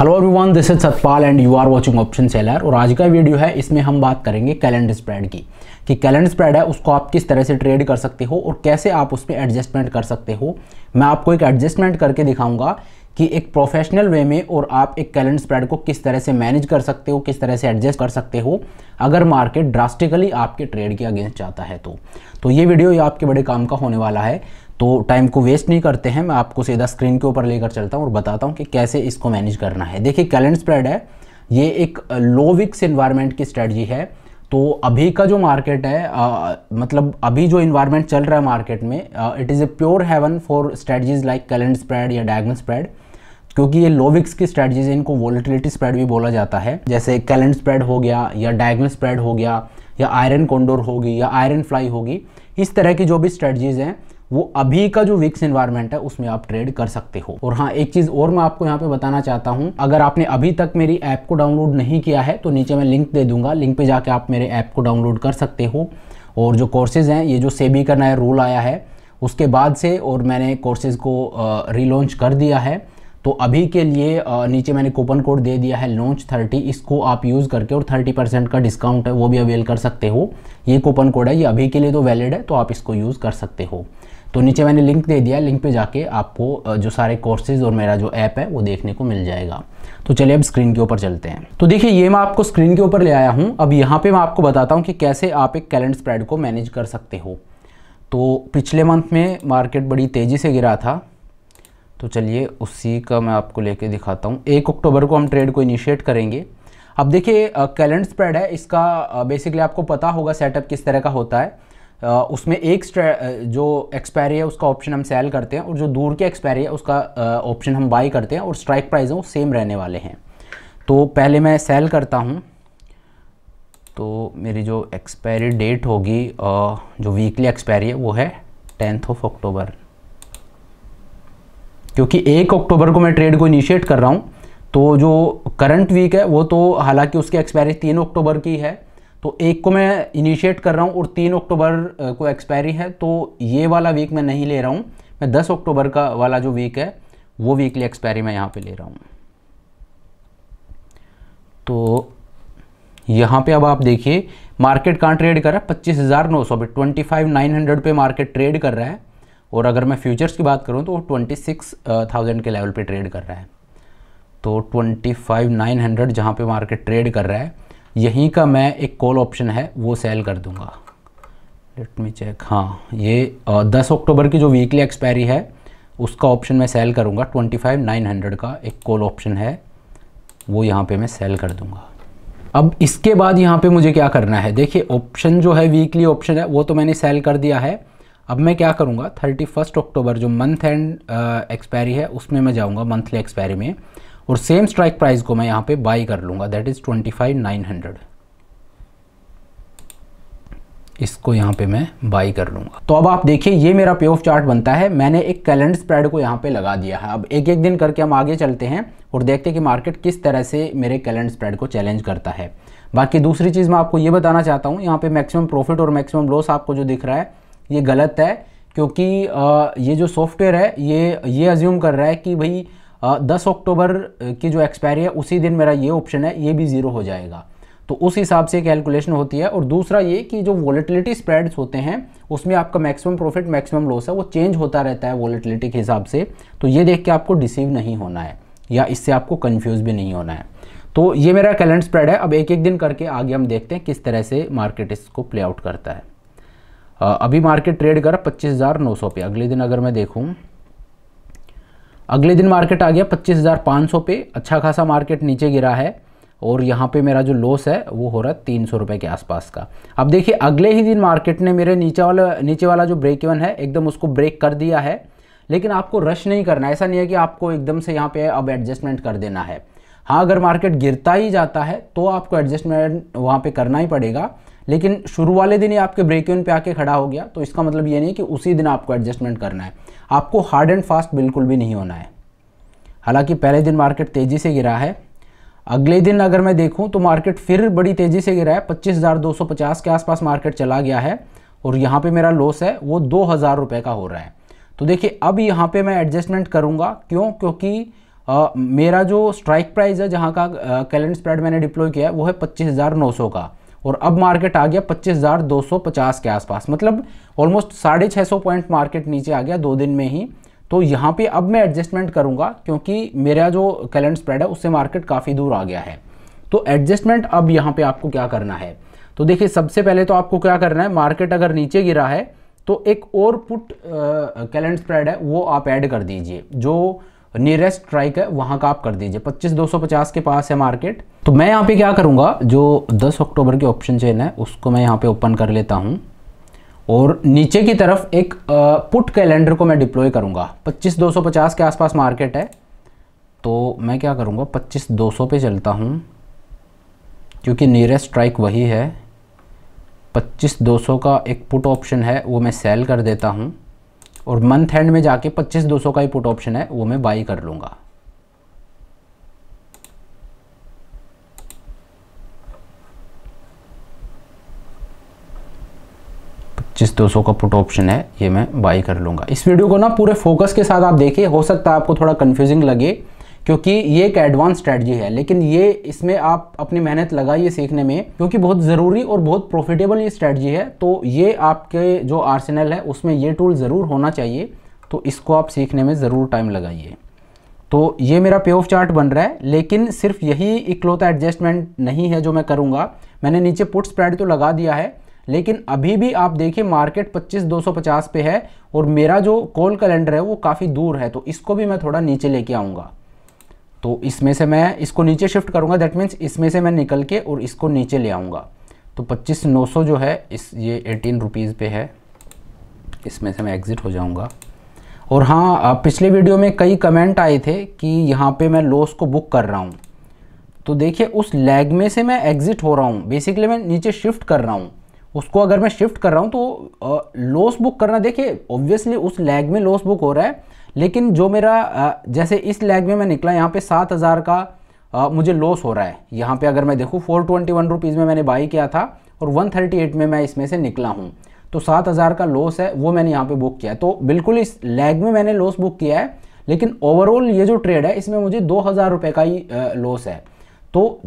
Hello everyone, this is Satpal and you are watching option seller. और आज का video है, इसमें हम बात करेंगे कैलेंडर स्प्रेड की कि कैलेंडर स्प्रेड है उसको आप किस तरह से ट्रेड कर सकते हो और कैसे आप उसमें एडजस्टमेंट कर सकते हो। मैं आपको एक एडजस्टमेंट करके दिखाऊंगा कि एक प्रोफेशनल वे में और आप एक कैलेंडर स्प्रेड को किस तरह से मैनेज कर सकते हो, किस तरह से एडजस्ट कर सकते हो अगर मार्केट ड्रास्टिकली आपके ट्रेड के अगेंस्ट जाता है तो ये वीडियो ये आपके बड़े काम का होने वाला है। तो टाइम को वेस्ट नहीं करते हैं, मैं आपको सीधा स्क्रीन के ऊपर लेकर चलता हूँ और बताता हूँ कि कैसे इसको मैनेज करना है। देखिए, कैलेंडर स्प्रेड है, ये एक लो विक्स इन्वायरमेंट की स्ट्रेटजी है। तो अभी का जो मार्केट है मतलब अभी जो इन्वायरमेंट चल रहा है मार्केट में, it is a pure heaven for strategies like calendar spread या डायगोनल स्प्रेड, क्योंकि ये लो विक्स की स्ट्रेटजीज है, इनको वोलेटिलिटी स्प्रेड भी बोला जाता है। जैसे कैलेंडर स्प्रेड हो गया या डायगोनल स्प्रेड हो गया या आयरन कॉन्डोर होगी या आयरन फ्लाई होगी, इस तरह की जो भी स्ट्रेटजीज हैं वो अभी का जो विक्स एनवायरनमेंट है उसमें आप ट्रेड कर सकते हो। और हाँ, एक चीज़ और मैं आपको यहाँ पे बताना चाहता हूँ, अगर आपने अभी तक मेरी ऐप को डाउनलोड नहीं किया है तो नीचे मैं लिंक दे दूंगा, लिंक पे जाके आप मेरे ऐप को डाउनलोड कर सकते हो। और जो कोर्सेज़ हैं, ये जो सेबी का नया रूल आया है उसके बाद से और मैंने कोर्सेज़ को रीलॉन्च कर दिया है, तो अभी के लिए नीचे मैंने कूपन कोड दे दिया है launch30, इसको आप यूज़ करके और 30% का डिस्काउंट है वो भी अवेल कर सकते हो। ये कूपन कोड है, ये अभी के लिए तो वैलिड है, तो आप इसको यूज़ कर सकते हो। तो नीचे मैंने लिंक दे दिया है, लिंक पे जाके आपको जो सारे कोर्सेज़ और मेरा जो ऐप है वो देखने को मिल जाएगा। तो चलिए अब स्क्रीन के ऊपर चलते हैं। तो देखिए, ये मैं आपको स्क्रीन के ऊपर ले आया हूँ। अब यहाँ पे मैं आपको बताता हूँ कि कैसे आप एक कैलेंडर स्प्रेड को मैनेज कर सकते हो। तो पिछले मंथ में मार्केट बड़ी तेज़ी से गिरा था, तो चलिए उसी का मैं आपको लेके दिखाता हूँ। 1 अक्टूबर को हम ट्रेड को इनिशिएट करेंगे। अब देखिए, कैलेंडर स्प्रेड है, इसका बेसिकली आपको पता होगा सेटअप किस तरह का होता है। उसमें एक जो एक्सपायरी है उसका ऑप्शन हम सेल करते हैं और जो दूर के एक्सपायरी है उसका ऑप्शन हम बाई करते हैं, और स्ट्राइक प्राइस है वो सेम रहने वाले हैं। तो पहले मैं सेल करता हूँ, तो मेरी जो एक्सपायरी डेट होगी जो वीकली एक्सपायरी है वो है 10 अक्टूबर, क्योंकि 1 अक्टूबर को मैं ट्रेड को इनिशिएट कर रहा हूँ। तो जो करंट वीक है वो तो हालांकि उसकी एक्सपायरी 3 अक्टूबर की है, तो 1 को मैं इनिशिएट कर रहा हूँ और 3 अक्टूबर को एक्सपायरी है, तो ये वाला वीक मैं नहीं ले रहा हूँ। मैं 10 अक्टूबर का वाला जो वीक है वो वीकली एक्सपायरी मैं यहाँ पे ले रहा हूँ। तो यहाँ पे अब आप देखिए मार्केट कहाँ ट्रेड कर रहा है, 25,900 पे, 25,900 पे मार्केट ट्रेड कर रहा है। और अगर मैं फ्यूचर्स की बात करूं तो वो 26,000 के लेवल पे ट्रेड कर रहा है। तो 25,900 जहां पे मार्केट ट्रेड कर रहा है, यहीं का मैं एक कॉल ऑप्शन है वो सेल कर दूंगा। लेट मी चेक, हाँ, ये 10 अक्टूबर की जो वीकली एक्सपायरी है उसका ऑप्शन मैं सेल करूंगा। 25,900 का एक कॉल ऑप्शन है वो यहाँ पे मैं सेल कर दूंगा। अब इसके बाद यहाँ पे मुझे क्या करना है, देखिए ऑप्शन जो है वीकली ऑप्शन है वो तो मैंने सेल कर दिया है। अब मैं क्या करूँगा, 31 अक्टूबर जो मंथ एंड एक्सपायरी है उसमें मैं जाऊँगा मंथली एक्सपायरी में, और सेम स्ट्राइक प्राइस को मैं यहाँ पे बाई कर लूँगा, दैट इज़ 25,900। इसको यहाँ पे मैं बाई कर लूँगा। तो अब आप देखिए ये मेरा पे ऑफ चार्ट बनता है, मैंने एक कैलेंडर स्प्रेड को यहाँ पे लगा दिया है। अब एक एक दिन करके हम आगे चलते हैं और देखते हैं कि मार्केट किस तरह से मेरे कैलेंडर स्प्रेड को चैलेंज करता है। बाकी दूसरी चीज़ मैं आपको ये बताना चाहता हूँ, यहाँ पे मैक्सिमम प्रॉफिट और मैक्सिमम लॉस आपको जो दिख रहा है ये गलत है, क्योंकि ये जो सॉफ्टवेयर है ये अज्यूम कर रहा है कि भाई 10 अक्टूबर की जो एक्सपायरी है उसी दिन मेरा ये ऑप्शन है ये भी ज़ीरो हो जाएगा, तो उस हिसाब से कैलकुलेशन होती है। और दूसरा ये कि जो वोलेटिलिटी स्प्रेड्स होते हैं उसमें आपका मैक्सिमम प्रॉफिट मैक्सिमम लॉस है वो चेंज होता रहता है वोलेटिलिटी के हिसाब से, तो ये देख के आपको डिसीव नहीं होना है या इससे आपको कन्फ्यूज़ भी नहीं होना है। तो ये मेरा कैलेंडर स्प्रेड है। अब एक एक दिन करके आगे हम देखते हैं किस तरह से मार्केट इसको प्ले आउट करता है। अभी मार्केट ट्रेड कर 25,900 पे। अगले दिन अगर मैं देखूं, अगले दिन मार्केट आ गया 25,500 पे, अच्छा खासा मार्केट नीचे गिरा है और यहाँ पे मेरा जो लॉस है वो हो रहा है 300 रुपये के आसपास का। अब देखिए अगले ही दिन मार्केट ने मेरे नीचे वाला जो ब्रेक इवन है एकदम उसको ब्रेक कर दिया है, लेकिन आपको रश नहीं करना है। ऐसा नहीं है कि आपको एकदम से यहाँ पे अब एडजस्टमेंट कर देना है। हाँ, अगर मार्केट गिरता ही जाता है तो आपको एडजस्टमेंट वहाँ पे करना ही पड़ेगा, लेकिन शुरू वाले दिन ही आपके ब्रेक इवन पे आके खड़ा हो गया तो इसका मतलब ये नहीं कि उसी दिन आपको एडजस्टमेंट करना है। आपको हार्ड एंड फास्ट बिल्कुल भी नहीं होना है। हालांकि पहले दिन मार्केट तेज़ी से गिरा है, अगले दिन अगर मैं देखूं तो मार्केट फिर बड़ी तेज़ी से गिरा है, 25,250 के आसपास मार्केट चला गया है और यहाँ पे मेरा लॉस है वो 2,000 रुपये का हो रहा है। तो देखिए अब यहाँ पे मैं एडजस्टमेंट करूँगा, क्यों? क्योंकि मेरा जो स्ट्राइक प्राइस है जहाँ का कैलेंडर स्प्रेड मैंने डिप्लॉय किया है वो है 25,900 का, और अब मार्केट आ गया 25,250 के आसपास, मतलब ऑलमोस्ट 650 पॉइंट मार्केट नीचे आ गया 2 दिन में ही। तो यहाँ पे अब मैं एडजस्टमेंट करूँगा क्योंकि मेरा जो कैलेंडर स्प्रेड है उससे मार्केट काफ़ी दूर आ गया है। तो एडजस्टमेंट अब यहाँ पे आपको क्या करना है, तो देखिए सबसे पहले तो आपको क्या करना है, मार्केट अगर नीचे गिरा है तो एक और पुट कैलेंडर स्प्रेड है वो आप ऐड कर दीजिए, जो नियरेस्ट स्ट्राइक है वहाँ का आप कर दीजिए। 25,250 के पास है मार्केट। तो मैं यहाँ पे क्या करूँगा, जो 10 अक्टूबर की ऑप्शन चेन है उसको मैं यहाँ पे ओपन कर लेता हूँ और नीचे की तरफ एक पुट कैलेंडर को मैं डिप्लॉय करूँगा। 25,250 के आसपास मार्केट है, तो मैं क्या करूँगा 25,200 पे चलता हूँ क्योंकि नियरेस्ट स्ट्राइक वही है। 25,200 का एक पुट ऑप्शन है वो मैं सेल कर देता हूँ और मंथ एंड में जाके 25,200 का ही पुट ऑप्शन है वो मैं बाई कर लूँगा। जिस 200 का पुट ऑप्शन है ये मैं बाई कर लूँगा। इस वीडियो को ना पूरे फोकस के साथ आप देखिए, हो सकता है आपको थोड़ा कंफ्यूजिंग लगे क्योंकि ये एक एडवांस स्ट्रेटजी है, लेकिन ये इसमें आप अपनी मेहनत लगाइए सीखने में क्योंकि बहुत ज़रूरी और बहुत प्रॉफिटेबल ये स्ट्रेटजी है। तो ये आपके जो आर्सेनल है उसमें ये टूल ज़रूर होना चाहिए, तो इसको आप सीखने में ज़रूर टाइम लगाइए। तो ये मेरा पे ऑफ चार्ट बन रहा है, लेकिन सिर्फ यही इकलौता एडजस्टमेंट नहीं है जो मैं करूँगा। मैंने नीचे पुट स्प्रेड तो लगा दिया है, लेकिन अभी भी आप देखिए मार्केट 25,250 पे है और मेरा जो कॉल कैलेंडर है वो काफ़ी दूर है, तो इसको भी मैं थोड़ा नीचे लेके आऊँगा। तो इसमें से मैं इसको नीचे शिफ्ट करूँगा, दैट मीन्स इसमें से मैं निकल के और इसको नीचे ले आऊँगा। तो 25,900 जो है ये 18 रुपीज़ पे है, इसमें से मैं एग्ज़िट हो जाऊँगा। और हाँ, पिछले वीडियो में कई कमेंट आए थे कि यहाँ पे मैं लॉस को बुक कर रहा हूँ, तो देखिए उस लैग में से मैं एग्ज़िट हो रहा हूँ। बेसिकली मैं नीचे शिफ्ट कर रहा हूँ उसको, अगर मैं शिफ्ट कर रहा हूँ तो लॉस बुक करना, देखिए ऑब्वियसली उस लैग में लॉस बुक हो रहा है, लेकिन जो मेरा जैसे इस लैग में मैं निकला यहाँ पे 7,000 का मुझे लॉस हो रहा है। यहाँ पे अगर मैं देखूँ 421 रुपीज़ में मैंने बाई किया था और 138 में मैं इसमें से निकला हूँ, तो 7,000 का लॉस है वो मैंने यहाँ पे बुक किया है। तो बिल्कुल इस लैग में मैंने लॉस बुक किया है, लेकिन ओवरऑल ये जो ट्रेड है इसमें मुझे 2,000 रुपये का ही लॉस है। तो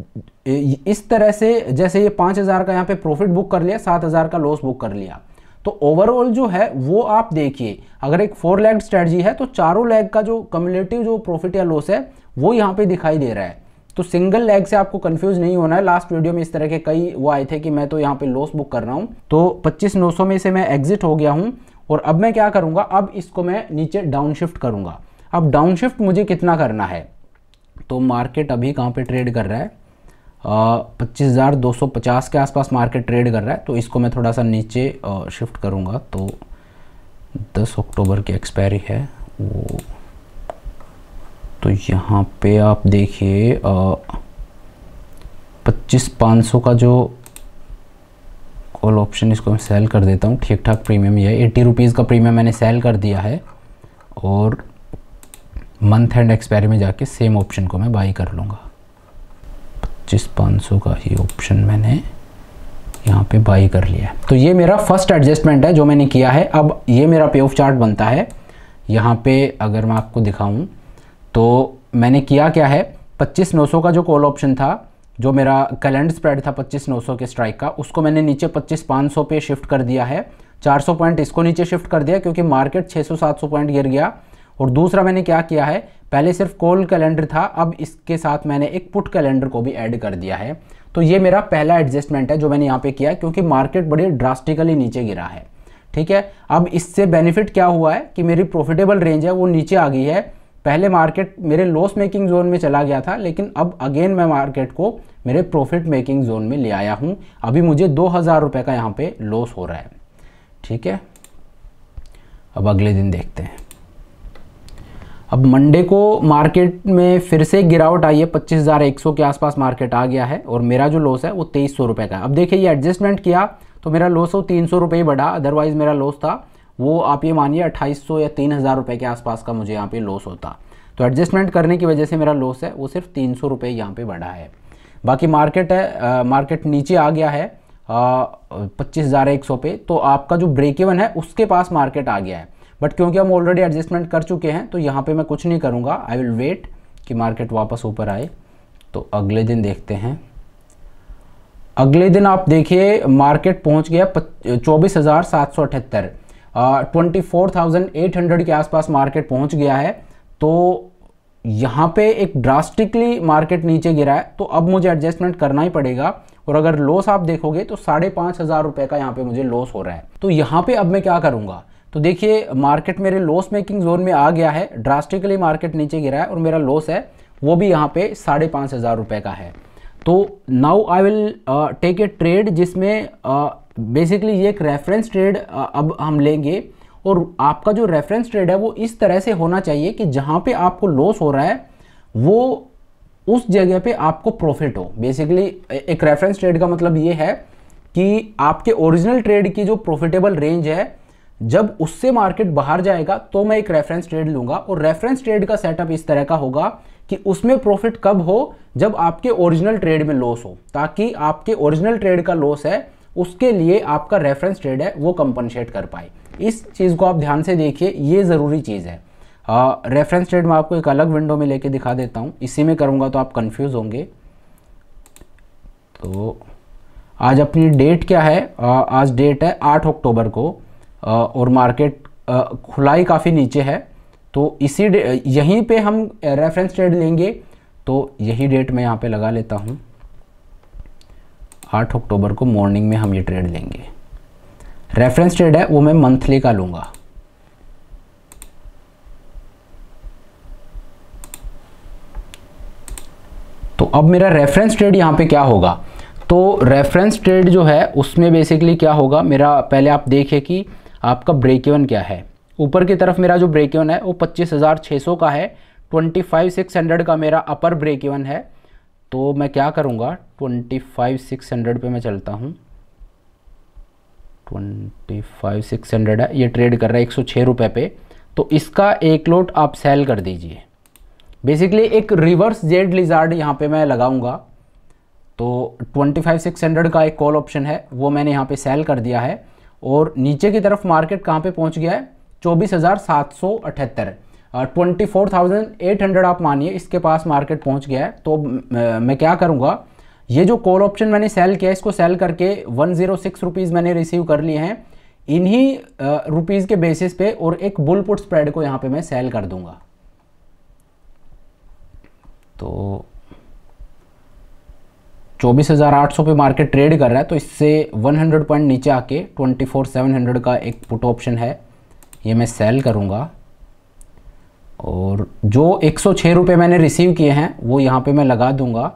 इस तरह से जैसे ये 5,000 का यहाँ पे प्रॉफिट बुक कर लिया, 7,000 का लॉस बुक कर लिया, तो ओवरऑल जो है वो आप देखिए अगर एक 4 लेग स्ट्रेटजी है तो चारों लेग का जो कम्युलेटिव जो प्रॉफिट या लॉस है वो यहाँ पे दिखाई दे रहा है। तो सिंगल लेग से आपको कंफ्यूज नहीं होना है। लास्ट वीडियो में इस तरह के कई वो आए थे कि मैं तो यहाँ पे लॉस बुक कर रहा हूँ। तो 25,900 में से मैं एग्जिट हो गया हूँ और अब मैं क्या करूँगा, अब इसको मैं नीचे डाउन शिफ्ट करूँगा। अब डाउन शिफ्ट मुझे कितना करना है, तो मार्केट अभी कहाँ पे ट्रेड कर रहा है, 25,250 के आसपास मार्केट ट्रेड कर रहा है। तो इसको मैं थोड़ा सा नीचे शिफ्ट करूँगा। तो 10 अक्टूबर की एक्सपायरी है वो, तो यहाँ पे आप देखिए 25,500 का जो कॉल ऑप्शन, इसको मैं सेल कर देता हूँ। ठीक ठाक प्रीमियम ये है, 80 रुपीज़ का प्रीमियम मैंने सेल कर दिया है और मंथ एंड एक्सपायरी में जाके सेम ऑप्शन को मैं बाई कर लूँगा। 25,500 का ही ऑप्शन मैंने यहाँ पे बाई कर लिया है। तो ये मेरा फर्स्ट एडजस्टमेंट है जो मैंने किया है। अब ये मेरा पे ऑफ चार्ट बनता है। यहाँ पे अगर मैं आपको दिखाऊं तो मैंने किया क्या है, 25,900 का जो कॉल ऑप्शन था, जो मेरा कैलेंडर स्प्रेड था 25,900 के स्ट्राइक का, उसको मैंने नीचे 25,500 पे शिफ्ट कर दिया है। 400 पॉइंट इसको नीचे शिफ्ट कर दिया क्योंकि मार्केट 600-700 पॉइंट गिर गया। और दूसरा मैंने क्या किया है, पहले सिर्फ कॉल कैलेंडर था, अब इसके साथ मैंने एक पुट कैलेंडर को भी ऐड कर दिया है। तो ये मेरा पहला एडजस्टमेंट है जो मैंने यहाँ पे किया है क्योंकि मार्केट बड़ी ड्रास्टिकली नीचे गिरा है। ठीक है, अब इससे बेनिफिट क्या हुआ है कि मेरी प्रॉफिटेबल रेंज है वो नीचे आ गई है। पहले मार्केट मेरे लॉस मेकिंग जोन में चला गया था, लेकिन अब अगेन मैं मार्केट को मेरे प्रॉफिट मेकिंग जोन में ले आया हूँ। अभी मुझे 2,000 रुपये का यहाँ पे लॉस हो रहा है। ठीक है, अब अगले दिन देखते हैं। अब मंडे को मार्केट में फिर से गिरावट आई है, 25,100 के आसपास मार्केट आ गया है और मेरा जो लॉस है वो 2,300 रुपये का है। अब देखिए ये एडजस्टमेंट किया तो मेरा लॉस वो 300 रुपये ही बढ़ा, अदरवाइज़ मेरा लॉस था वो आप ये मानिए 2,800 या 3,000 रुपये के आसपास का मुझे यहाँ पे लॉस होता। तो एडजस्टमेंट करने की वजह से मेरा लॉस है वो सिर्फ 300 रुपये यहाँ पे बढ़ा है। बाकी मार्केट है, मार्केट नीचे आ गया है 25,100 पे, तो आपका जो ब्रेक इवन है उसके पास मार्केट आ गया है। बट क्योंकि हम ऑलरेडी एडजस्टमेंट कर चुके हैं तो यहाँ पे मैं कुछ नहीं करूँगा, आई विल वेट कि मार्केट वापस ऊपर आए। तो अगले दिन देखते हैं। अगले दिन आप देखिए मार्केट पहुंच गया 24,778, 24,800 के आसपास मार्केट पहुंच गया है। तो यहाँ पे एक ड्रास्टिकली मार्केट नीचे गिरा है, तो अब मुझे एडजस्टमेंट करना ही पड़ेगा। और अगर लॉस आप देखोगे तो 5,500 रुपये का यहाँ पे मुझे लॉस हो रहा है। तो यहाँ पे अब मैं क्या करूँगा, तो देखिए मार्केट मेरे लॉस मेकिंग जोन में आ गया है, ड्रास्टिकली मार्केट नीचे गिरा है और मेरा लॉस है वो भी यहाँ पे 5,500 रुपये का है। तो now I will take a trade जिसमें बेसिकली ये एक रेफरेंस ट्रेड अब हम लेंगे। और आपका जो रेफरेंस ट्रेड है वो इस तरह से होना चाहिए कि जहाँ पे आपको लॉस हो रहा है वो उस जगह पे आपको प्रॉफिट हो। बेसिकली एक रेफरेंस ट्रेड का मतलब ये है कि आपके ओरिजिनल ट्रेड की जो प्रॉफिटेबल रेंज है, जब उससे मार्केट बाहर जाएगा तो मैं एक रेफरेंस ट्रेड लूंगा। और रेफरेंस ट्रेड का सेटअप इस तरह का होगा कि उसमें प्रॉफिट कब हो, जब आपके ओरिजिनल ट्रेड में लॉस हो, ताकि आपके ओरिजिनल ट्रेड का लॉस है उसके लिए आपका रेफरेंस ट्रेड है वो कंपनसेट कर पाए। इस चीज़ को आप ध्यान से देखिए, ये ज़रूरी चीज़ है। रेफरेंस ट्रेड मैं आपको एक अलग विंडो में लेके दिखा देता हूँ, इसी में करूँगा तो आप कंफ्यूज होंगे। तो आज अपनी डेट क्या है, आज डेट है 8 अक्टूबर को, और मार्केट खुलाई काफ़ी नीचे है। तो इसी यहीं पे हम रेफरेंस ट्रेड लेंगे। तो यही डेट मैं यहाँ पे लगा लेता हूँ, 8 अक्टूबर को मॉर्निंग में हम ये ट्रेड लेंगे। रेफरेंस ट्रेड है वो मैं मंथली का लूँगा। तो अब मेरा रेफरेंस ट्रेड यहाँ पे क्या होगा, तो रेफरेंस ट्रेड जो है उसमें बेसिकली क्या होगा मेरा, पहले आप देखिए कि आपका ब्रेक इवन क्या है। ऊपर की तरफ मेरा जो ब्रेक इवन है वो 25,600 का है, 25,600 का मेरा अपर ब्रेक इवन है। तो मैं क्या करूँगा, 25,600 पे मैं चलता हूँ। 25,600 है, ये ट्रेड कर रहा है 106 रुपये पे। तो इसका एक लोट आप सेल कर दीजिए। बेसिकली एक रिवर्स जेड लिजार्ड यहाँ पे मैं लगाऊंगा। तो 25,600 का एक कॉल ऑप्शन है वो मैंने यहाँ पे सेल कर दिया है। और नीचे की तरफ मार्केट कहाँ पे पहुँच गया है, 24,778, 24,800 आप मानिए, इसके पास मार्केट पहुँच गया है। तो मैं क्या करूँगा, ये जो कॉल ऑप्शन मैंने सेल किया इसको सेल करके 106 रुपीज़ मैंने रिसीव कर लिए हैं, इन्हीं रुपीज़ के बेसिस पे, और एक बुल पुट स्प्रेड को यहाँ पे मैं सेल कर दूंगा। तो 24,800 पे मार्केट ट्रेड कर रहा है, तो इससे 100 पॉइंट नीचे आके 24,700 का एक पुट ऑप्शन है ये मैं सेल करूँगा। और जो 106 रुपये मैंने रिसीव किए हैं वो यहाँ पे मैं लगा दूंगा,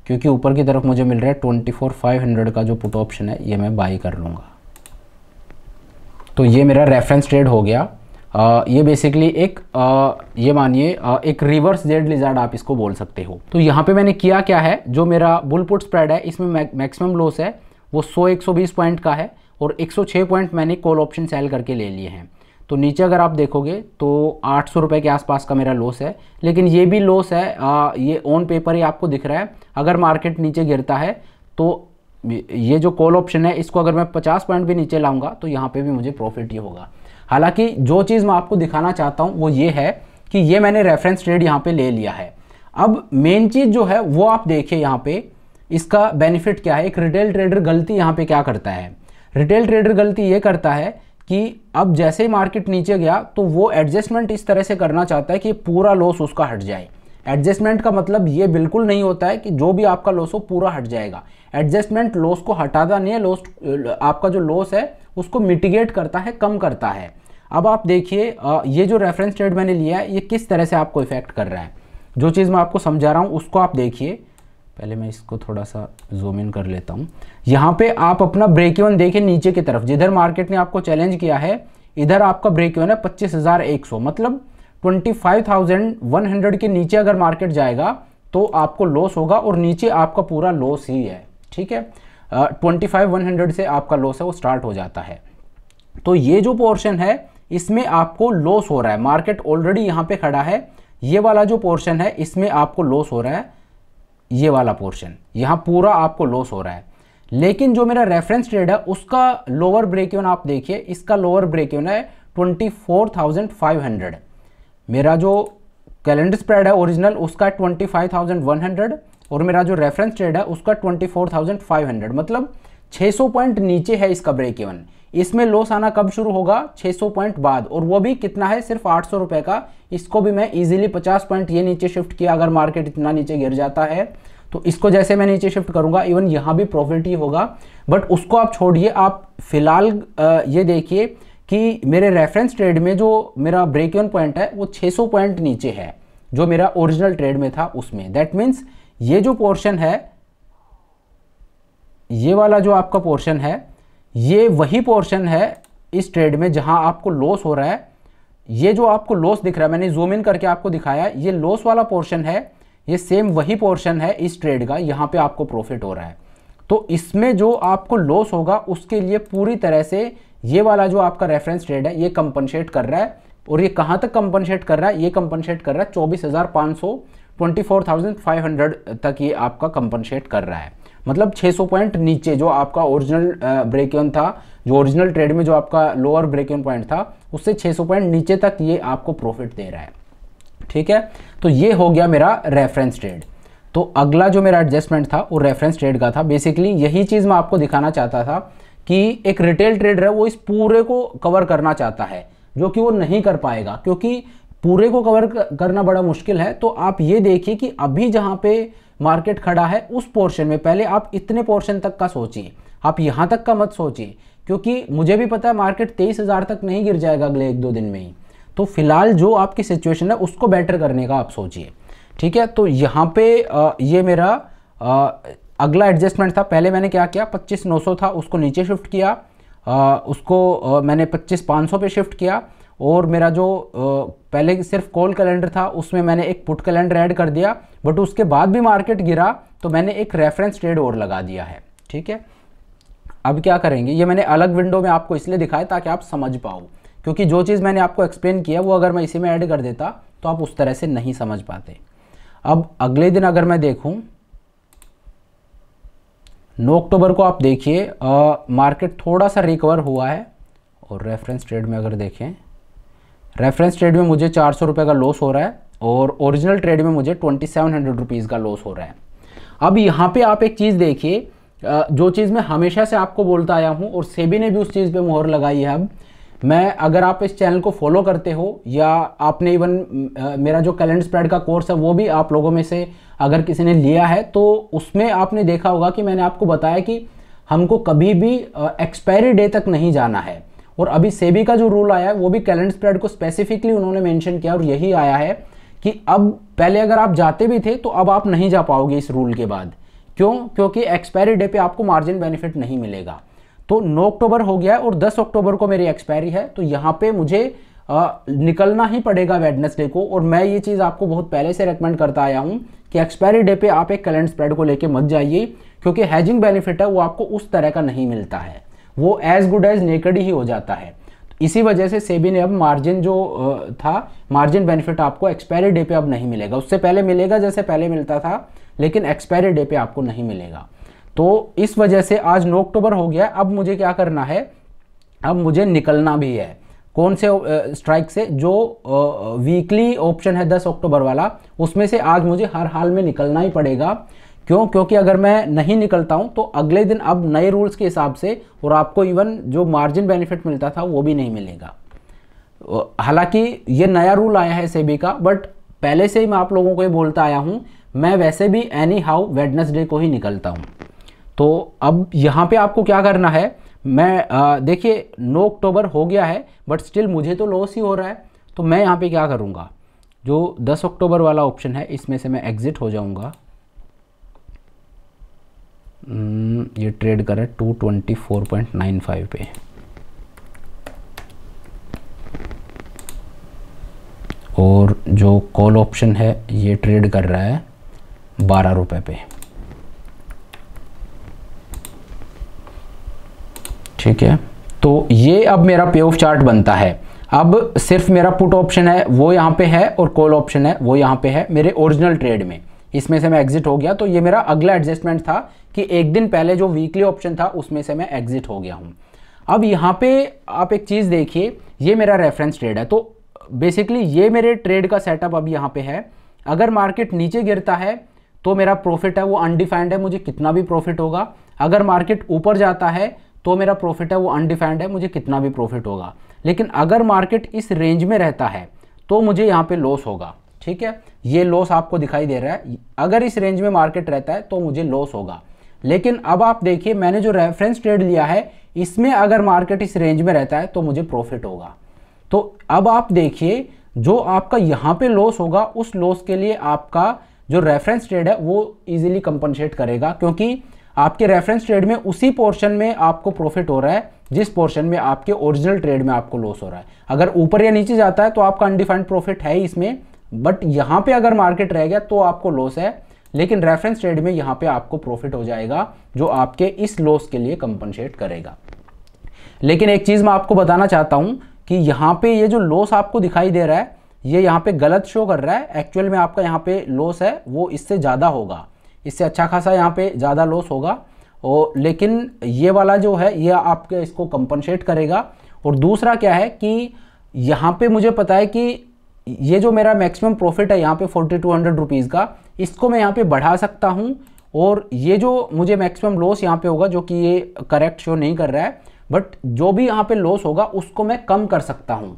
क्योंकि ऊपर की तरफ मुझे मिल रहा है 24,500 का जो पुट ऑप्शन है ये मैं बाई कर लूँगा। तो ये मेरा रेफरेंस ट्रेड हो गया। ये बेसिकली एक ये मानिए एक रिवर्स जेड लिजार्ड आप इसको बोल सकते हो। तो यहाँ पे मैंने किया क्या है, जो मेरा बुल पुट स्प्रेड है इसमें मैक्सिमम लॉस है वो 100-120 पॉइंट का है, और 106 पॉइंट मैंने कॉल ऑप्शन सेल करके ले लिए हैं। तो नीचे अगर आप देखोगे तो 800 रुपये के आसपास का मेरा लॉस है, लेकिन ये भी लॉस है, ये ऑन पेपर ही आपको दिख रहा है। अगर मार्केट नीचे गिरता है तो ये जो कॉल ऑप्शन है इसको अगर मैं 50 पॉइंट भी नीचे लाऊंगा तो यहाँ पे भी मुझे प्रॉफिट ही होगा। हालांकि जो चीज़ मैं आपको दिखाना चाहता हूँ वो ये है कि ये मैंने रेफरेंस ट्रेड यहाँ पे ले लिया है। अब मेन चीज़ जो है वो आप देखिए यहाँ पे इसका बेनिफिट क्या है। एक रिटेल ट्रेडर गलती यहाँ पे क्या करता है, रिटेल ट्रेडर गलती ये करता है कि अब जैसे ही मार्केट नीचे गया तो वो एडजस्टमेंट इस तरह से करना चाहता है कि पूरा लॉस उसका हट जाए। एडजस्टमेंट का मतलब ये बिल्कुल नहीं होता है कि जो भी आपका लॉस हो पूरा हट जाएगा। एडजस्टमेंट लॉस को हटाता नहीं है, लॉस आपका जो लॉस है उसको मिटिगेट करता है, कम करता है। अब आप देखिए ये जो रेफरेंस ट्रेड मैंने लिया है ये किस तरह से आपको इफेक्ट कर रहा है। जो चीज़ मैं आपको समझा रहा हूँ उसको आप देखिए। पहले मैं इसको थोड़ा सा जूम इन कर लेता हूँ। यहाँ पे आप अपना ब्रेक इवन देखिए, नीचे की तरफ जिधर मार्केट ने आपको चैलेंज किया है इधर आपका ब्रेक इवन है 25,100, मतलब 25,100 के नीचे अगर मार्केट जाएगा तो आपको लॉस होगा, और नीचे आपका पूरा लॉस ही है। ठीक है, 25,100 से आपका लॉस है वो स्टार्ट हो जाता है। तो ये जो पोर्शन है इसमें आपको लॉस हो रहा है, मार्केट ऑलरेडी यहाँ पे खड़ा है, ये वाला जो पोर्शन है इसमें आपको लॉस हो रहा है, ये वाला पोर्शन यहाँ पूरा आपको लॉस हो रहा है। लेकिन जो मेरा रेफरेंस ट्रेड है उसका लोअर ब्रेक इवन आप देखिए, इसका लोअर ब्रेक इवन है 24,500। मेरा जो कैलेंडर स्प्रेड है ओरिजिनल उसका 25,100 और मेरा जो रेफरेंस ट्रेड है उसका 24,500, मतलब 600 पॉइंट नीचे है इसका ब्रेक इवन। इसमें लॉस आना कब शुरू होगा? 600 पॉइंट बाद, और वो भी कितना है? सिर्फ 800 रुपए का। इसको भी मैं इजीली 50 पॉइंट ये नीचे शिफ्ट किया, अगर मार्केट इतना नीचे गिर जाता है तो इसको जैसे मैं नीचे शिफ्ट करूंगा इवन यहाँ भी प्रॉफिट ही होगा। बट उसको आप छोड़िए, आप फिलहाल ये देखिए कि मेरे रेफरेंस ट्रेड में जो मेरा ब्रेक इवन पॉइंट है वो 600 पॉइंट नीचे है जो मेरा ओरिजिनल ट्रेड में था उसमें। दैट मीन्स ये जो पोर्शन है, ये वाला जो आपका पोर्शन है, ये वही पोर्शन है इस ट्रेड में जहां आपको लॉस हो रहा है। ये जो आपको लॉस दिख रहा है, मैंने जूम इन करके आपको दिखाया, ये लॉस वाला पोर्शन है, ये सेम वही पोर्शन है इस ट्रेड का, यहाँ पे आपको प्रॉफिट हो रहा है। तो इसमें जो आपको लॉस होगा उसके लिए पूरी तरह से ये वाला जो आपका रेफरेंस ट्रेड है ये कंपनसेट कर रहा है। और ये कहाँ तक कंपनसेट कर रहा है? ये कंपनसेट कर रहा है 24,500, 24,500 तक ये आपका कंपनसेट कर रहा है। मतलब 600 पॉइंट नीचे जो आपका ओरिजिनल ब्रेक इवन था, जो ओरिजिनल ट्रेड में जो आपका लोअर ब्रेक इवन पॉइंट था उससे 600 पॉइंट नीचे तक ये आपको प्रॉफिट दे रहा है। ठीक है, तो ये हो गया मेरा रेफरेंस ट्रेड। तो अगला जो मेरा एडजस्टमेंट था वो रेफरेंस ट्रेड का था। बेसिकली यही चीज़ मैं आपको दिखाना चाहता था कि एक रिटेल ट्रेडर है वो इस पूरे को कवर करना चाहता है, जो कि वो नहीं कर पाएगा क्योंकि पूरे को कवर करना बड़ा मुश्किल है। तो आप ये देखिए कि अभी जहाँ पे मार्केट खड़ा है उस पोर्शन में पहले आप इतने पोर्शन तक का सोचिए, आप यहाँ तक का मत सोचिए, क्योंकि मुझे भी पता है मार्केट 23,000 तक नहीं गिर जाएगा अगले 1-2 दिन में ही। तो फिलहाल जो आपकी सिचुएशन है उसको बेटर करने का आप सोचिए। ठीक है, तो यहाँ पे ये मेरा अगला एडजस्टमेंट था। पहले मैंने क्या किया, 25,900 था उसको नीचे शिफ्ट किया, उसको मैंने 25,500 पे शिफ्ट किया। और मेरा जो पहले सिर्फ कॉल कैलेंडर था उसमें मैंने एक पुट कैलेंडर ऐड कर दिया, बट उसके बाद भी मार्केट गिरा तो मैंने एक रेफरेंस ट्रेड और लगा दिया है। ठीक है, अब क्या करेंगे, ये मैंने अलग विंडो में आपको इसलिए दिखाया ताकि आप समझ पाओ, क्योंकि जो चीज़ मैंने आपको एक्सप्लेन किया वो अगर मैं इसी में ऐड कर देता तो आप उस तरह से नहीं समझ पाते। अब अगले दिन अगर मैं देखूं 9 अक्टूबर को, आप देखिए मार्केट थोड़ा सा रिकवर हुआ है। और रेफरेंस ट्रेड में अगर देखें, रेफरेंस ट्रेड में मुझे 400 रुपये का लॉस हो रहा है और ओरिजिनल ट्रेड में मुझे 2700 रुपीज़ का लॉस हो रहा है। अब यहाँ पे आप एक चीज़ देखिए, जो चीज़ मैं हमेशा से आपको बोलता आया हूँ और सेबी ने भी उस चीज़ पे मोहर लगाई है। अब मैं, अगर आप इस चैनल को फॉलो करते हो या आपने इवन मेरा जो कैलेंडर स्प्रेड का कोर्स है वो भी आप लोगों में से अगर किसी ने लिया है तो उसमें आपने देखा होगा कि मैंने आपको बताया कि हमको कभी भी एक्सपायरी डे तक नहीं जाना है। और अभी सेबी का जो रूल आया है वो भी कैलेंडर स्प्रेड को स्पेसिफिकली उन्होंने मेंशन किया और यही आया है कि अब पहले अगर आप जाते भी थे तो अब आप नहीं जा पाओगे इस रूल के बाद। क्यों? क्योंकि एक्सपायरी डे पे आपको मार्जिन बेनिफिट नहीं मिलेगा। तो 9 अक्टूबर हो गया है और 10 अक्टूबर को मेरी एक्सपायरी है, तो यहाँ पे मुझे निकलना ही पड़ेगा वेडनेसडे को। और मैं ये चीज़ आपको बहुत पहले से रेकमेंड करता आया हूँ कि एक्सपायरी डे पे आप एक कैलेंडर स्प्रेड को लेके मत जाइए, क्योंकि हैजिंग बेनिफिट है वो आपको उस तरह का नहीं मिलता है, वो एज गुड एज नेकेड ही हो जाता है। इसी वजह से सेबी ने अब मार्जिन जो था, मार्जिन बेनिफिट आपको एक्सपायरी डे पे अब नहीं मिलेगा। उससे पहले मिलेगा जैसे पहले मिलता था, लेकिन एक्सपायरी डे पे आपको नहीं मिलेगा। तो इस वजह से आज 9 अक्टूबर हो गया। अब मुझे क्या करना है, अब मुझे निकलना भी है। कौन से स्ट्राइक से? जो वीकली ऑप्शन है 10 अक्टूबर वाला, उसमें से आज मुझे हर हाल में निकलना ही पड़ेगा। क्यों? क्योंकि अगर मैं नहीं निकलता हूं तो अगले दिन अब नए रूल्स के हिसाब से और आपको इवन जो मार्जिन बेनिफिट मिलता था वो भी नहीं मिलेगा। हालांकि ये नया रूल आया है सेबी का, बट पहले से ही मैं आप लोगों को ये बोलता आया हूं, मैं वैसे भी एनी हाउ वेडनेसडे को ही निकलता हूं। तो अब यहाँ पे आपको क्या करना है, मैं देखिए 9 अक्टूबर हो गया है बट स्टिल मुझे तो लॉस ही हो रहा है। तो मैं यहाँ पे क्या करूँगा, जो 10 अक्टूबर वाला ऑप्शन है इसमें से मैं एग्जिट हो जाऊँगा। ये ट्रेड कर रहा है 224.95 पे। और जो कॉल ऑप्शन है ये ट्रेड कर रहा है 12 रुपये पे। ठीक है, तो ये अब मेरा पे ऑफ चार्ट बनता है। अब सिर्फ मेरा पुट ऑप्शन है वो यहाँ पे है और कॉल ऑप्शन है वो यहाँ पे है मेरे ओरिजिनल ट्रेड में। इसमें से मैं एग्जिट हो गया। तो ये मेरा अगला एडजस्टमेंट था कि एक दिन पहले जो वीकली ऑप्शन था उसमें से मैं एग्जिट हो गया हूँ। अब यहाँ पे आप एक चीज़ देखिए, ये मेरा रेफरेंस ट्रेड है। तो बेसिकली ये मेरे ट्रेड का सेटअप अभी यहाँ पे है। अगर मार्केट नीचे गिरता है तो मेरा प्रॉफिट है वो अनडिफाइंड है, मुझे कितना भी प्रॉफिट होगा। अगर मार्केट ऊपर जाता है तो मेरा प्रॉफिट है वो अनडिफाइंड है, मुझे कितना भी प्रॉफिट होगा। लेकिन अगर मार्केट इस रेंज में रहता है तो मुझे यहाँ पे लॉस होगा। ठीक है, ये लॉस आपको दिखाई दे रहा है। अगर इस रेंज में मार्केट रहता है तो मुझे लॉस होगा। लेकिन अब आप देखिए, मैंने जो रेफरेंस ट्रेड लिया है इसमें अगर मार्केट इस रेंज में रहता है तो मुझे प्रॉफिट होगा। तो अब आप देखिए, जो आपका यहाँ पे लॉस होगा उस लॉस के लिए आपका जो रेफरेंस ट्रेड है वो इजीली कंपनसेट करेगा, क्योंकि आपके रेफरेंस ट्रेड में उसी पोर्शन में आपको प्रॉफिट हो रहा है जिस पोर्शन में आपके ओरिजिनल ट्रेड में आपको लॉस हो रहा है। अगर ऊपर या नीचे जाता है तो आपका अनडिफाइंड प्रॉफिट है इसमें, बट यहाँ पे अगर मार्केट रह गया तो आपको लॉस है। लेकिन रेफरेंस ट्रेड में यहाँ पे आपको प्रॉफिट हो जाएगा जो आपके इस लॉस के लिए कंपनसेट करेगा। लेकिन एक चीज़ मैं आपको बताना चाहता हूँ कि यहाँ पे ये जो लॉस आपको दिखाई दे रहा है ये यहाँ पे गलत शो कर रहा है। एक्चुअल में आपका यहाँ पे लॉस है वो इससे ज़्यादा होगा, इससे अच्छा खासा यहाँ पे ज़्यादा लॉस होगा। और लेकिन ये वाला जो है ये आपके इसको कंपनसेट करेगा। और दूसरा क्या है कि यहाँ पे मुझे पता है कि ये जो मेरा मैक्सिमम प्रॉफिट है यहाँ पे 4200 रुपीज़ का, इसको मैं यहाँ पे बढ़ा सकता हूँ। और ये जो मुझे मैक्सिमम लॉस यहाँ पे होगा, जो कि ये करेक्ट शो नहीं कर रहा है, बट जो भी यहाँ पे लॉस होगा उसको मैं कम कर सकता हूँ।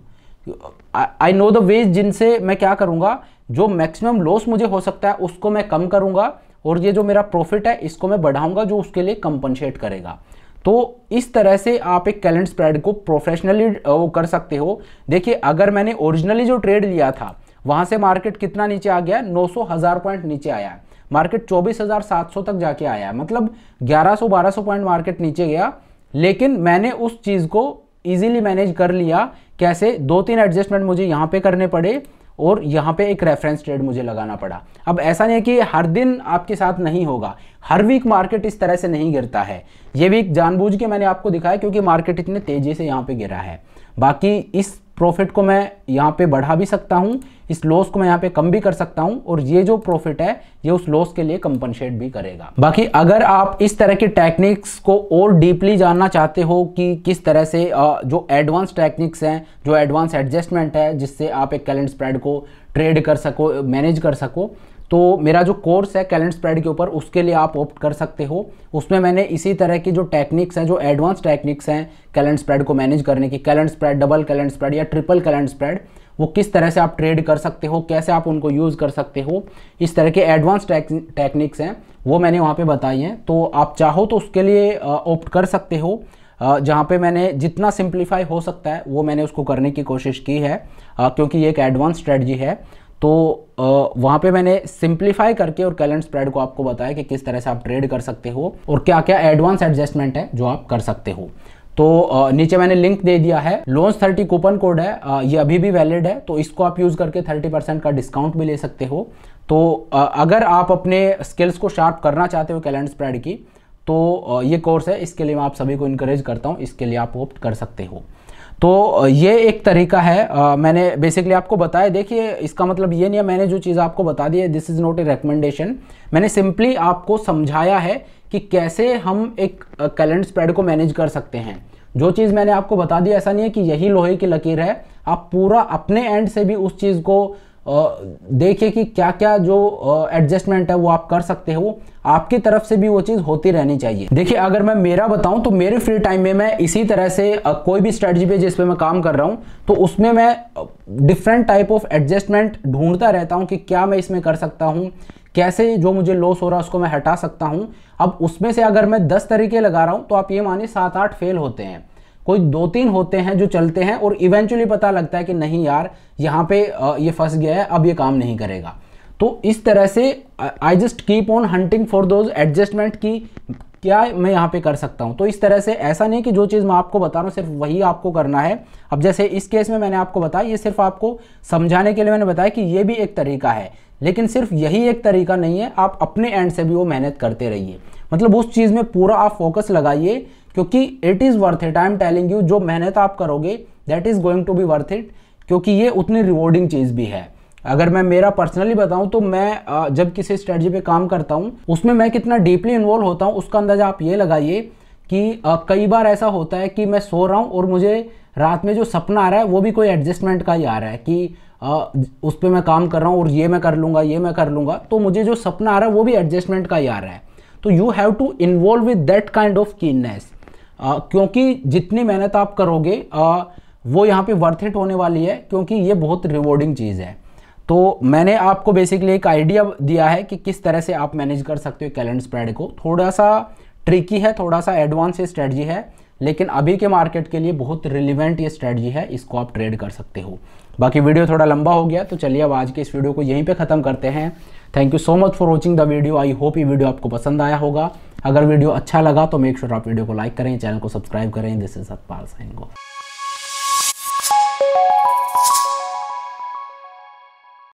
आई नो द वेज जिनसे मैं क्या करूँगा, जो मैक्सिमम लॉस मुझे हो सकता है उसको मैं कम करूँगा और ये जो मेरा प्रॉफिट है इसको मैं बढ़ाऊँगा जो उसके लिए कंपनसेट करेगा। तो इस तरह से आप एक कैलेंडर स्प्रेड को प्रोफेशनली वो कर सकते हो। देखिए, अगर मैंने ओरिजिनली जो ट्रेड लिया था वहाँ से मार्केट कितना नीचे आ गया, 900 पॉइंट नीचे आया है। मार्केट 24,700 तक जाके आया है, मतलब 1100-1200 पॉइंट मार्केट नीचे गया। लेकिन मैंने उस चीज़ को इजीली मैनेज कर लिया। कैसे? 2-3 एडजस्टमेंट मुझे यहाँ पे करने पड़े और यहाँ पे एक रेफरेंस ट्रेड मुझे लगाना पड़ा। अब ऐसा नहीं है कि हर दिन आपके साथ नहीं होगा, हर वीक मार्केट इस तरह से नहीं गिरता है। ये वीक जानबूझ के मैंने आपको दिखाया क्योंकि मार्केट इतने तेजी से यहाँ पे गिरा है। बाकी इस प्रॉफिट को मैं यहाँ पे बढ़ा भी सकता हूँ, इस लॉस को मैं यहाँ पे कम भी कर सकता हूँ और ये जो प्रॉफिट है ये उस लॉस के लिए कंपनसेट भी करेगा। बाकी अगर आप इस तरह की टेक्निक्स को और डीपली जानना चाहते हो कि किस तरह से जो एडवांस टेक्निक्स हैं, जो एडवांस एडजस्टमेंट है जिससे आप एक कैलेंडर स्प्रेड को ट्रेड कर सको, मैनेज कर सको, तो मेरा जो कोर्स है कैलेंडर स्प्रेड के ऊपर, उसके लिए आप ऑप्ट कर सकते हो। उसमें मैंने इसी तरह की जो टेक्निक्स हैं, जो एडवांस टेक्निक्स हैं कैलेंडर स्प्रेड को मैनेज करने की, calendar spread, double calendar spread या ट्रिपल कैलेंडर स्प्रेड, वो किस तरह से आप ट्रेड कर सकते हो, कैसे आप उनको यूज़ कर सकते हो, इस तरह के एडवांस टेक्निक्स हैं वो मैंने वहाँ पे बताई हैं। तो आप चाहो तो उसके लिए ऑप्ट कर सकते हो। जहाँ पे मैंने जितना सिंप्लीफाई हो सकता है वो मैंने उसको करने की कोशिश की है, क्योंकि ये एक एडवांस स्ट्रेटजी है। तो वहाँ पे मैंने सिंप्लीफाई करके और कैलेंडर स्प्रेड को आपको बताया कि किस तरह से आप ट्रेड कर सकते हो और क्या क्या एडवांस एडजस्टमेंट है जो आप कर सकते हो। तो नीचे मैंने लिंक दे दिया है, लॉन्च30 कूपन कोड है, ये अभी भी वैलिड है, तो इसको आप यूज़ करके 30% का डिस्काउंट भी ले सकते हो। तो अगर आप अपने स्किल्स को शार्प करना चाहते हो कैलेंडर स्प्रेड की, तो ये कोर्स है, इसके लिए मैं आप सभी को इनकरेज करता हूँ, इसके लिए आप ऑप्ट कर सकते हो। तो ये एक तरीका है, मैंने बेसिकली आपको बताया। देखिए, इसका मतलब ये नहीं है मैंने जो चीज़ आपको बता दी है this is not a recommendation, मैंने सिंपली आपको समझाया है कि कैसे हम एक कैलेंडर स्प्रेड को मैनेज कर सकते हैं। जो चीज़ मैंने आपको बता दी, ऐसा नहीं है कि यही लोहे की लकीर है, आप पूरा अपने एंड से भी उस चीज़ को देखिए कि क्या क्या जो एडजस्टमेंट है वो आप कर सकते हो, आपकी तरफ से भी वो चीज़ होती रहनी चाहिए। देखिए, अगर मैं मेरा बताऊं तो मेरे फ्री टाइम में मैं इसी तरह से कोई भी स्ट्रेटजी पे जिस पे मैं काम कर रहा हूं तो उसमें मैं डिफरेंट टाइप ऑफ एडजस्टमेंट ढूंढता रहता हूं कि क्या मैं इसमें कर सकता हूं, कैसे जो मुझे लॉस हो रहा है उसको मैं हटा सकता हूं। अब उसमें से अगर मैं 10 तरीके लगा रहा हूं तो आप ये मानिए 7-8 फेल होते हैं, कोई 2-3 होते हैं जो चलते हैं और इवेंचुअली पता लगता है कि नहीं यार, यहाँ पे ये फंस गया है, अब ये काम नहीं करेगा। तो इस तरह से I just keep on hunting for those adjustment की क्या मैं यहाँ पे कर सकता हूँ। तो इस तरह से ऐसा नहीं कि जो चीज़ मैं आपको बता रहा हूँ सिर्फ वही आपको करना है। अब जैसे इस केस में मैंने आपको बताया, ये सिर्फ आपको समझाने के लिए मैंने बताया कि ये भी एक तरीका है, लेकिन सिर्फ यही एक तरीका नहीं है, आप अपने एंड से भी वो मेहनत करते रहिए। मतलब उस चीज़ में पूरा आप फोकस लगाइए, क्योंकि it is worth it. I am telling you, जो मेहनत आप करोगे that is going to be worth it, क्योंकि ये उतनी रिवॉर्डिंग चीज़ भी है। अगर मैं मेरा पर्सनली बताऊं तो मैं जब किसी स्ट्रेटजी पे काम करता हूं उसमें मैं कितना डीपली इन्वॉल्व होता हूं उसका अंदाजा आप ये लगाइए कि कई बार ऐसा होता है कि मैं सो रहा हूं और मुझे रात में जो सपना आ रहा है वो भी कोई एडजस्टमेंट का ही आ रहा है कि उस पर मैं काम कर रहा हूँ और ये मैं कर लूँगा, ये मैं कर लूँगा, तो मुझे जो सपना आ रहा है वो भी एडजस्टमेंट का ही आ रहा है। तो you have to involve with that kind of keenness, क्योंकि जितनी मेहनत आप करोगे वो यहाँ पे वर्थ इट होने वाली है, क्योंकि ये बहुत रिवॉर्डिंग चीज़ है। तो मैंने आपको बेसिकली एक आइडिया दिया है कि किस तरह से आप मैनेज कर सकते हो कैलेंडर स्प्रेड को। थोड़ा सा ट्रिकी है, थोड़ा सा एडवांस स्ट्रेटजी है, लेकिन अभी के मार्केट के लिए बहुत रिलेवेंट ये स्ट्रेटजी है, इसको आप ट्रेड कर सकते हो। बाकी वीडियो थोड़ा लंबा हो गया, तो चलिए अब आज के इस वीडियो को यहीं पे ख़त्म करते हैं। Thank you so much for watching the video. I hope ये वीडियो आपको पसंद आया होगा। अगर वीडियो अच्छा लगा तो मेक श्योर आप वीडियो को लाइक करें, चैनल को सब्सक्राइब करें। This is Satpal signing off.